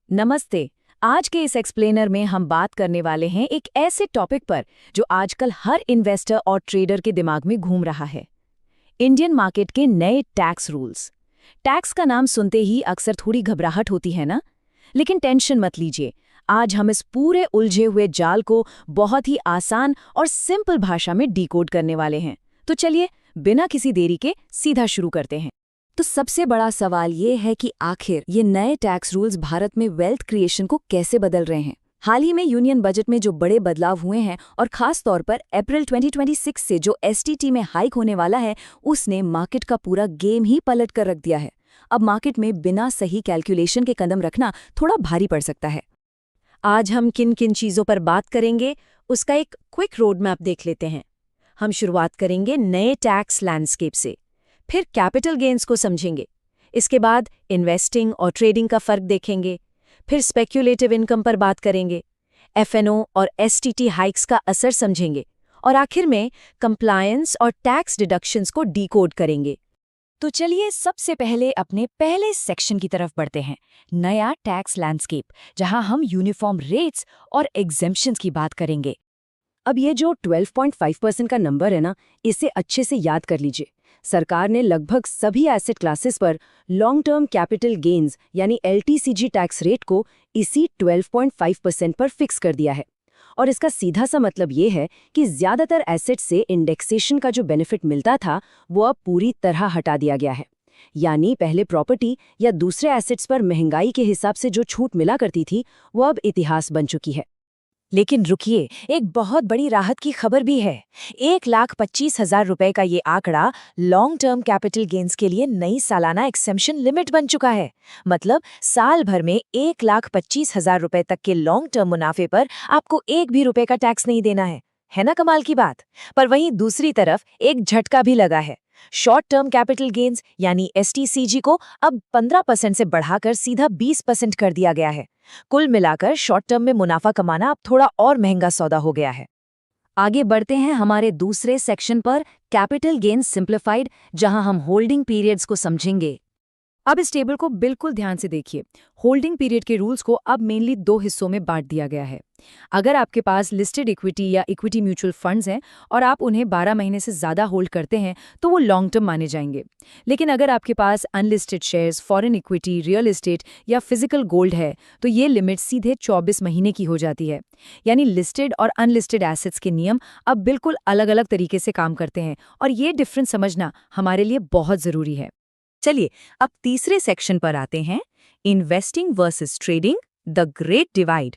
नमस्ते। आज के इस एक्सप्लेनर में हम बात करने वाले हैं एक ऐसे टॉपिक पर जो आजकल हर इन्वेस्टर और ट्रेडर के दिमाग में घूम रहा है। इंडियन मार्केट के नए टैक्स रूल्स। टैक्स का नाम सुनते ही अक्सर थोड़ी घबराहट होती है ना? लेकिन टेंशन मत लीजिए। आज हम इस पूरे उलझे हुए जाल को बहुत ही आसान और सिंपल भाषा में डिकोड करने वाले हैं। तो चलिए, बिना किसी देरी के सीधा शुरू करते हैं। तो सबसे बड़ा सवाल ये है कि आखिर ये नए टैक्स रूल्स भारत में वेल्थ क्रिएशन को कैसे बदल रहे हैं। हाल ही में यूनियन बजट में जो बड़े बदलाव हुए हैं और खास तौर पर अप्रैल 2026 से जो एसटीटी में हाइक होने वाला है, उसने मार्केट का पूरा गेम ही पलट कर रख दिया है। अब मार्केट में बिना सही कैलकुलेशन के कदम रखना थोड़ा भारी पड़ सकता है। आज हम किन किन चीज़ों पर बात करेंगे, उसका एक क्विक रोड मैप देख लेते हैं। हम शुरुआत करेंगे नए टैक्स लैंडस्केप से, फिर कैपिटल गेन्स को समझेंगे। इसके बाद इन्वेस्टिंग और ट्रेडिंग का फर्क देखेंगे, फिर स्पेक्युलेटिव इनकम पर बात करेंगे, एफएनओ और एसटीटी हाइक्स का असर समझेंगे, और आखिर में कंप्लायंस और टैक्स डिडक्शंस को डिकोड करेंगे। तो चलिए सबसे पहले अपने पहले सेक्शन की तरफ बढ़ते हैं, नया टैक्स लैंडस्केप, जहां हम यूनिफॉर्म रेट्स और एग्जेम्पशंस की बात करेंगे। अब ये जो 12.5% का नंबर है ना, इसे अच्छे से याद कर लीजिए। सरकार ने लगभग सभी एसेट क्लासेस पर लॉन्ग टर्म कैपिटल गेन्स यानी एलटीसीजी टैक्स रेट को इसी 12.5% पर फिक्स कर दिया है। और इसका सीधा सा मतलब ये है कि ज्यादातर एसेट से इंडेक्सेशन का जो बेनिफिट मिलता था, वो अब पूरी तरह हटा दिया गया है। यानी पहले प्रॉपर्टी या दूसरे एसेट्स पर महंगाई के हिसाब से जो छूट मिला करती थी, वो अब इतिहास बन चुकी है। लेकिन रुकिए, एक बहुत बड़ी राहत की खबर भी है। 1,25,000 रुपए का ये आंकड़ा लॉन्ग टर्म कैपिटल गेन्स के लिए नई सालाना एक्सेम्पशन लिमिट बन चुका है। मतलब साल भर में 1,25,000 रुपए तक के लॉन्ग टर्म मुनाफे पर आपको एक भी रुपए का टैक्स नहीं देना है ना कमाल की बात। पर वहीं दूसरी तरफ एक झटका भी लगा है। शॉर्ट टर्म कैपिटल गेन्स यानी एसटीसीजी को अब 15% से बढ़ाकर सीधा 20% कर दिया गया है। कुल मिलाकर शॉर्ट टर्म में मुनाफा कमाना अब थोड़ा और महंगा सौदा हो गया है। आगे बढ़ते हैं हमारे दूसरे सेक्शन पर, कैपिटल गेन्स सिंप्लीफाइड, जहां हम होल्डिंग पीरियड्स को समझेंगे। अब इस टेबल को बिल्कुल ध्यान से देखिए। होल्डिंग पीरियड के रूल्स को अब मेनली दो हिस्सों में बांट दिया गया है। अगर आपके पास लिस्टेड इक्विटी या इक्विटी म्यूचुअल फंड्स हैं और आप उन्हें 12 महीने से ज़्यादा होल्ड करते हैं, तो वो लॉन्ग टर्म माने जाएंगे। लेकिन अगर आपके पास unlisted shares, foreign equity, real estate या फिजिकल गोल्ड है, तो ये लिमिट सीधे 24 महीने की हो जाती है। यानी लिस्टेड और अनलिस्टेड एसेट्स के नियम अब बिल्कुल अलग अलग तरीके से काम करते हैं, और ये डिफरेंस समझना हमारे लिए बहुत ज़रूरी है। चलिए अब तीसरे सेक्शन पर आते हैं, investing versus trading, the great divide.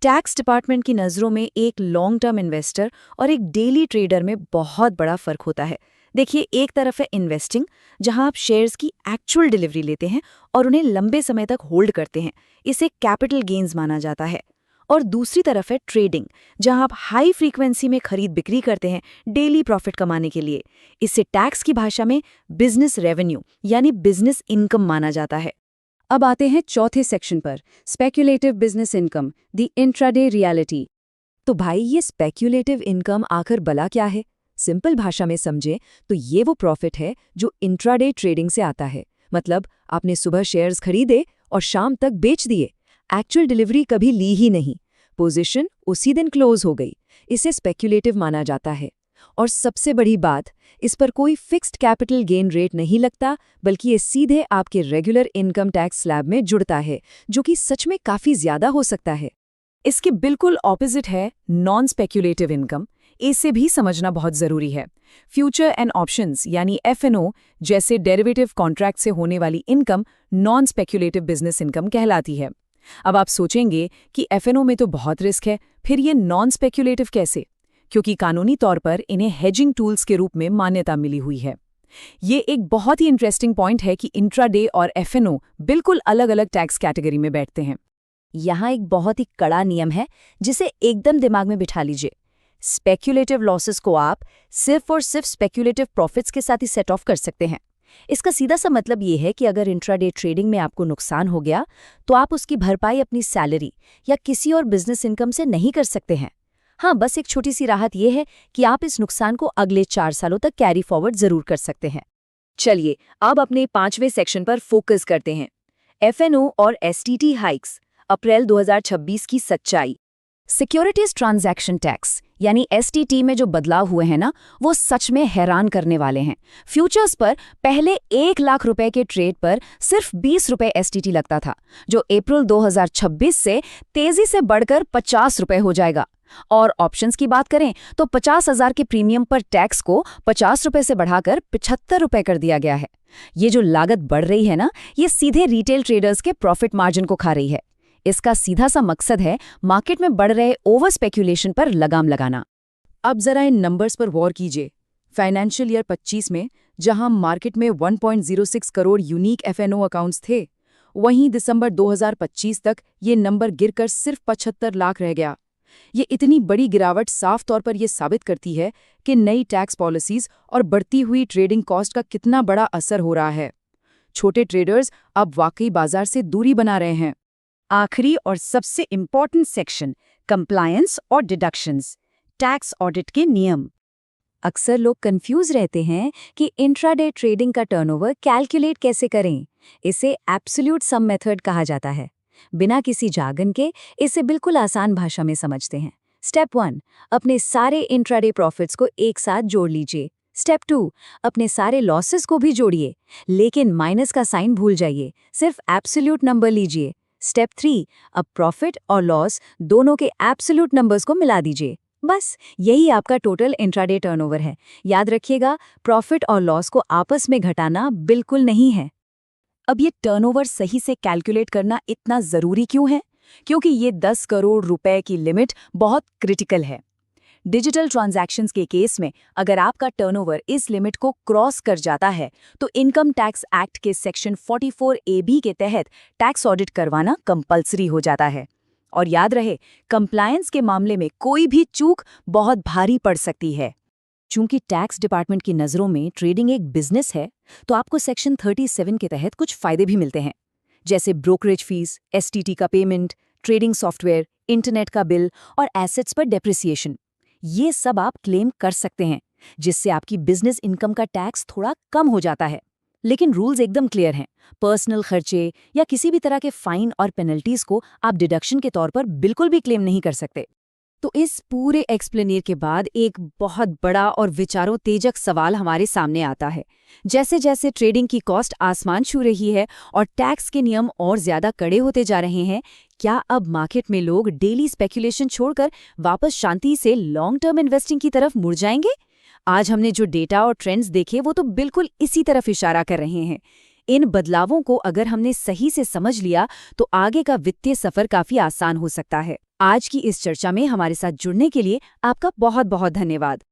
Tax department की नज़रों में एक लॉन्ग टर्म इन्वेस्टर और एक डेली ट्रेडर में बहुत बड़ा फर्क होता है। देखिए, एक तरफ है इन्वेस्टिंग, जहां आप शेयर्स की एक्चुअल डिलीवरी लेते हैं और उन्हें लंबे समय तक होल्ड करते हैं। इसे कैपिटल गेन्स माना जाता है। और दूसरी तरफ है ट्रेडिंग, जहां आप हाई फ्रीक्वेंसी में खरीद बिक्री करते हैं डेली प्रॉफिट कमाने के लिए। इसे टैक्स की भाषा में बिजनेस रेवेन्यू यानी बिजनेस इनकम माना जाता है। अब आते हैं चौथे सेक्शन पर, speculative business income, the intraday reality. तो भाई, ये स्पेक्युलेटिव इनकम आखिर भला क्या है? सिंपल भाषा में समझें तो ये वो प्रॉफिट है जो इंट्राडे ट्रेडिंग से आता है। मतलब आपने सुबह शेयर्स खरीदे और शाम तक बेच दिए, एक्चुअल डिलीवरी कभी ली ही नहीं, पोजीशन उसी दिन क्लोज हो गई। इसे स्पेक्युलेटिव माना जाता है। और सबसे बड़ी बात, इस पर कोई फिक्स्ड कैपिटल गेन रेट नहीं लगता, बल्कि ये सीधे आपके रेगुलर इनकम टैक्स स्लैब में जुड़ता है, जो कि सच में काफी ज्यादा हो सकता है। इसके बिल्कुल ऑपोजिट है नॉन स्पेक्युलेटिव इनकम। इसे भी समझना बहुत जरूरी है। फ्यूचर एंड ऑप्शंस यानी एफएनओ जैसे डेरिवेटिव कॉन्ट्रैक्ट से होने वाली income non speculative business income कहलाती है। अब आप सोचेंगे कि एफएनओ में तो बहुत रिस्क है, फिर ये नॉन स्पेक्युलेटिव कैसे? क्योंकि कानूनी तौर पर इन्हें हेजिंग टूल्स के रूप में मान्यता मिली हुई है। ये एक बहुत ही इंटरेस्टिंग पॉइंट है कि इंट्राडे और एफएनओ बिल्कुल अलग अलग टैक्स कैटेगरी में बैठते हैं। यहाँ एक बहुत ही कड़ा नियम है, जिसे एकदम दिमाग में बिठा लीजिए। स्पेक्युलेटिव लॉसेस को आप सिर्फ और सिर्फ स्पेक्युलेटिव प्रॉफिट्स के साथ ही सेट ऑफ कर सकते हैं। इसका सीधा सा मतलब ये है कि अगर इंट्राडे ट्रेडिंग में आपको नुकसान हो गया, तो आप उसकी भरपाई अपनी सैलरी या किसी और बिजनेस इनकम से नहीं कर सकते हैं। हाँ, बस एक छोटी सी राहत यह है कि आप इस नुकसान को अगले 4 सालों तक कैरी फॉरवर्ड जरूर कर सकते हैं। चलिए अब अपने 5वें सेक्शन पर फोकस करते हैं, एफएनओ और एसटीटी हाइक्स। अप्रैल 2026 की सच्चाई। सिक्योरिटीज ट्रांजैक्शन टैक्स यानी एसटीटी में जो बदलाव हुए हैं ना, वो सच में हैरान करने वाले हैं। फ्यूचर्स पर पहले 1 लाख रुपए के ट्रेड पर सिर्फ 20 रुपए एसटीटी लगता था, जो अप्रैल 2026 से तेजी से बढ़कर 50 रुपए हो जाएगा। और ऑप्शंस की बात करें तो 50,000 के प्रीमियम पर टैक्स को 50 रुपए से बढ़ाकर 75 रुपए कर दिया गया है। ये जो लागत बढ़ रही है ना, ये सीधे रिटेल ट्रेडर्स के प्रॉफिट मार्जिन को खा रही है। इसका सीधा सा मकसद है मार्केट में बढ़ रहे ओवर स्पेक्यूलेशन पर लगाम लगाना। अब जरा इन नंबर्स पर गौर कीजिए। फाइनेंशियल ईयर 25 में जहां मार्केट में 1.06 करोड़ यूनिक एफएनओ अकाउंट्स थे, वहीं दिसंबर 2025 तक ये नंबर गिरकर सिर्फ 75 लाख रह गया। ये इतनी बड़ी गिरावट साफ तौर पर यह साबित करती है कि नई टैक्स पॉलिसीज और बढ़ती हुई ट्रेडिंग कॉस्ट का कितना बड़ा असर हो रहा है। छोटे ट्रेडर्स अब वाकई बाजार से दूरी बना रहे हैं। आखिरी और सबसे इम्पॉर्टेंट सेक्शन, कंप्लायंस और डिडक्शंस, टैक्स ऑडिट के नियम। अक्सर लोग कंफ्यूज रहते हैं कि इंट्राडे ट्रेडिंग का टर्नओवर कैलकुलेट कैसे करें। इसे एब्सोल्यूट सम मेथड कहा जाता है। बिना किसी jargon के इसे बिल्कुल आसान भाषा में समझते हैं। स्टेप 1, अपने सारे इंट्राडे प्रॉफिट्स को एक साथ जोड़ लीजिए। स्टेप 2, अपने सारे लॉसेस को भी जोड़िए, लेकिन माइनस का साइन भूल जाइए, सिर्फ एब्सोल्यूट नंबर लीजिए। स्टेप 3, अब प्रॉफिट और लॉस दोनों के एब्सोल्यूट नंबर्स को मिला दीजिए। बस यही आपका टोटल इंट्राडे टर्नओवर है। याद रखिएगा, प्रॉफिट और लॉस को आपस में घटाना बिल्कुल नहीं है। अब ये टर्नओवर सही से कैलकुलेट करना इतना ज़रूरी क्यों है? क्योंकि ये 10 करोड़ रुपए की लिमिट बहुत क्रिटिकल है। डिजिटल ट्रांजैक्शंस के केस में अगर आपका टर्नओवर इस लिमिट को क्रॉस कर जाता है, तो इनकम टैक्स एक्ट के सेक्शन 44AB के तहत टैक्स ऑडिट करवाना कंपल्सरी हो जाता है। और याद रहे, कंप्लायंस के मामले में कोई भी चूक बहुत भारी पड़ सकती है। चूंकि टैक्स डिपार्टमेंट की नज़रों में ट्रेडिंग एक बिजनेस है, तो आपको सेक्शन 37 के तहत कुछ फायदे भी मिलते हैं, जैसे ब्रोकरेज फीस, एसटीटी का पेमेंट, ट्रेडिंग सॉफ्टवेयर, इंटरनेट का बिल और एसेट्स पर डेप्रिसिएशन। ये सब आप क्लेम कर सकते हैं, जिससे आपकी बिजनेस इनकम का टैक्स थोड़ा कम हो जाता है। लेकिन रूल्स एकदम क्लियर हैं। पर्सनल खर्चे या किसी भी तरह के फाइन और पेनल्टीज को आप डिडक्शन के तौर पर बिल्कुल भी क्लेम नहीं कर सकते। तो इस पूरे एक्सप्लेनेर के बाद एक बहुत बड़ा और विचारोत्तेजक सवाल हमारे सामने आता है। जैसे जैसे ट्रेडिंग की कॉस्ट आसमान छू रही है और टैक्स के नियम और ज्यादा कड़े होते जा रहे हैं, क्या अब मार्केट में लोग डेली स्पेकुलेशन छोड़कर वापस शांति से लॉन्ग टर्म इन्वेस्टिंग की तरफ मुड़ जाएंगे? आज हमने जो डेटा और ट्रेंड्स देखे, वो तो बिल्कुल इसी तरफ इशारा कर रहे हैं। इन बदलावों को अगर हमने सही से समझ लिया, तो आगे का वित्तीय सफर काफी आसान हो सकता है। आज की इस चर्चा में हमारे साथ जुड़ने के लिए आपका बहुत बहुत धन्यवाद।